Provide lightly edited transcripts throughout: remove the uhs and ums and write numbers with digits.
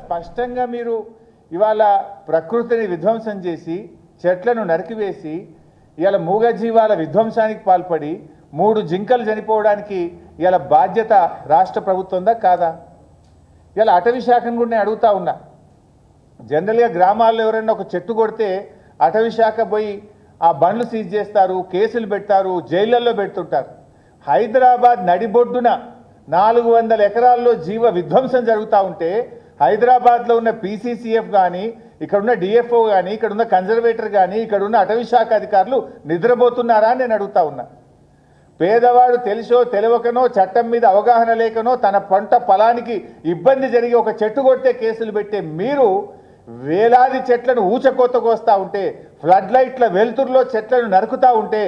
స్పష్టంగా మీరు ఇవాళ ప్రకృతిని విధ్వంసం చేసి చెట్లను నరికివేసి ఇవాళ మూగజీవాల విధ్వంసానికి పాల్పడి 3 జింకలు చనిపోవడానికి ఇవాళ బాధ్యత రాష్ట్ర ప్రభుత్వందా కాదా? ఇవాళ అటవీ శాఖను కూడా నేను అడుగుతా ఉన్నా. జనరల్గా గ్రామాల్లో ఎవరైనా ఒక చెట్టు కొడితే అటవీ శాఖ పోయి ఆ బండ్లు సీజ్ చేస్తారు, కేసులు పెడతారు, జైళ్ళల్లో పెడుతుంటారు. హైదరాబాద్ నడిబొడ్డున 400 ఎకరాల్లో జీవ విధ్వంసం జరుగుతూ ఉంటే హైదరాబాద్లో ఉన్న పీసీసీఎఫ్ కానీ, ఇక్కడున్న డిఎఫ్ఓ కానీ, ఇక్కడున్న కన్జర్వేటర్ కానీ, ఇక్కడున్న అటవీ శాఖ అధికారులు నిద్రపోతున్నారా అని నేను అడుగుతా ఉన్నా. పేదవాడు తెలుసో తెలియకనో, చట్టం మీద అవగాహన లేకనో, తన పంట పొలానికి ఇబ్బంది జరిగి ఒక చెట్టు కొడితే కేసులు పెట్టే మీరు వేలాది చెట్లను ఊచకోత కోస్తూ ఉంటే, ఫ్లడ్ లైట్ల వెలుతురులో చెట్లను నరుకుతూ ఉంటే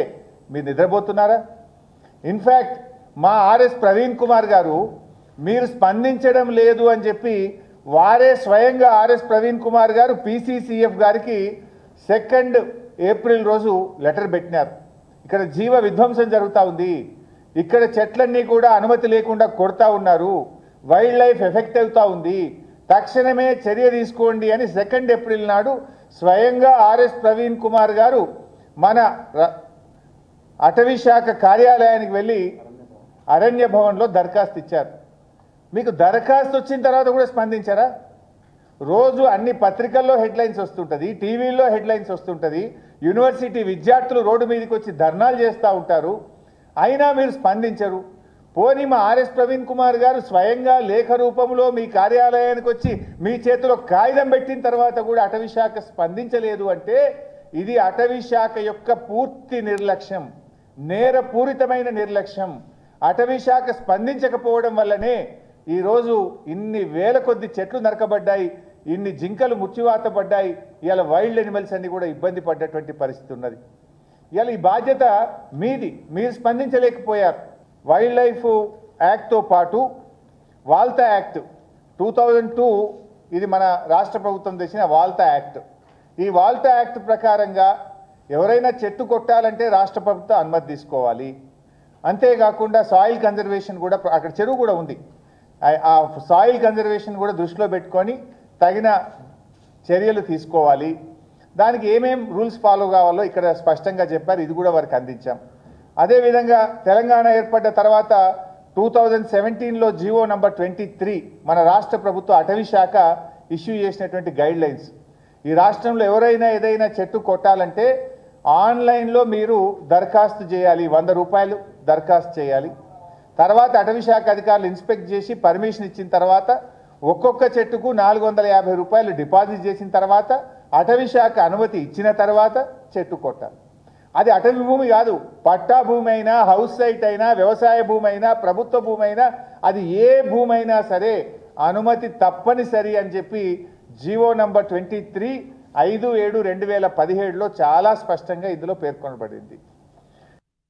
మీరు నిద్రపోతున్నారా? ఇన్ఫ్యాక్ట్ మా ఆర్ఎస్ ప్రవీణ్ కుమార్ గారు మీరు స్పందించడం లేదు అని చెప్పి వారే స్వయంగా ఆర్ఎస్ ప్రవీణ్ కుమార్ గారు పీసీసీఎఫ్ గారికి 2 ఏప్రిల్ రోజు లెటర్ పెట్టినారు. ఇక్కడ జీవ విధ్వంసం జరుగుతూ ఉంది, ఇక్కడ చెట్లన్నీ కూడా అనుమతి లేకుండా కొడతా ఉన్నారు, వైల్డ్ లైఫ్ ఎఫెక్ట్ అవుతూ ఉంది, తక్షణమే చర్య తీసుకోండి అని 2 ఏప్రిల్ నాడు స్వయంగా ఆర్ఎస్ ప్రవీణ్ కుమార్ గారు మన అటవీ శాఖ కార్యాలయానికి వెళ్ళి అరణ్య భవన్లో దరఖాస్తు ఇచ్చారు. మీకు దరఖాస్తు వచ్చిన తర్వాత కూడా స్పందించారా? రోజు అన్ని పత్రికల్లో హెడ్లైన్స్ వస్తుంటుంది, టీవీల్లో హెడ్లైన్స్ వస్తుంటుంది, యూనివర్సిటీ విద్యార్థులు రోడ్డు మీదకి వచ్చి ధర్నాలు చేస్తూ ఉంటారు, అయినా మీరు స్పందించరు. పోనీ మా ఆర్ఎస్ ప్రవీణ్ కుమార్ గారు స్వయంగా లేఖ రూపంలో మీ కార్యాలయానికి వచ్చి మీ చేతిలో కాగితం పెట్టిన తర్వాత కూడా అటవీ శాఖ స్పందించలేదు అంటే ఇది అటవీ శాఖ యొక్క పూర్తి నిర్లక్ష్యం, నేరపూరితమైన నిర్లక్ష్యం. అటవీ శాఖ స్పందించకపోవడం వల్లనే ఈరోజు ఇన్ని వేల కొద్ది చెట్లు నరకబడ్డాయి, ఇన్ని జింకలు ముచ్చివాత పడ్డాయి, ఇవాళ వైల్డ్ ఎనిమల్స్ అన్ని కూడా ఇబ్బంది పడ్డటువంటి పరిస్థితి ఉన్నది. ఇవాళ ఈ బాధ్యత మీది, మీరు స్పందించలేకపోయారు. వైల్డ్ లైఫ్ యాక్ట్తో పాటు వాల్తా యాక్ట్ 2002 ఇది మన రాష్ట్ర ప్రభుత్వం తెచ్చిన వాల్తా యాక్ట్. ఈ వాల్తా యాక్ట్ ప్రకారంగా ఎవరైనా చెట్టు కొట్టాలంటే రాష్ట్ర ప్రభుత్వం అనుమతి తీసుకోవాలి. అంతేకాకుండా సాయిల్ కన్జర్వేషన్ కూడా, అక్కడ చెరువు కూడా ఉంది, ఆ సాయిల్ కన్జర్వేషన్ కూడా దృష్టిలో పెట్టుకొని తగిన చర్యలు తీసుకోవాలి. దానికి ఏమేం రూల్స్ ఫాలో కావాలో ఇక్కడ స్పష్టంగా చెప్పారు, ఇది కూడా వారికి అందించాం. అదేవిధంగా తెలంగాణ ఏర్పడ్డ తర్వాత 2017లో జీవో నంబర్ 23 మన రాష్ట్ర ప్రభుత్వ అటవీ శాఖ ఇష్యూ చేసినటువంటి గైడ్ లైన్స్. ఈ రాష్ట్రంలో ఎవరైనా ఏదైనా చెట్టు కొట్టాలంటే ఆన్లైన్లో మీరు దరఖాస్తు చేయాలి, 100 రూపాయలు దరఖాస్తు చేయాలి. తర్వాత అటవీ శాఖ అధికారులు ఇన్స్పెక్ట్ చేసి పర్మిషన్ ఇచ్చిన తర్వాత ఒక్కొక్క చెట్టుకు 450 రూపాయలు డిపాజిట్ చేసిన తర్వాత అటవీ శాఖ అనుమతి ఇచ్చిన తర్వాత చెట్టు కొట్టాలి. అది అటవీ భూమి కాదు, పట్టా భూమి అయినా, హౌస్ సైట్ అయినా, వ్యవసాయ భూమి అయినా, ప్రభుత్వ భూమి అయినా, అది ఏ భూమి అయినా సరే అనుమతి తప్పనిసరి అని చెప్పి జీవో నంబర్ 23 5/7/2017లో చాలా స్పష్టంగా ఇందులో పేర్కొనబడింది.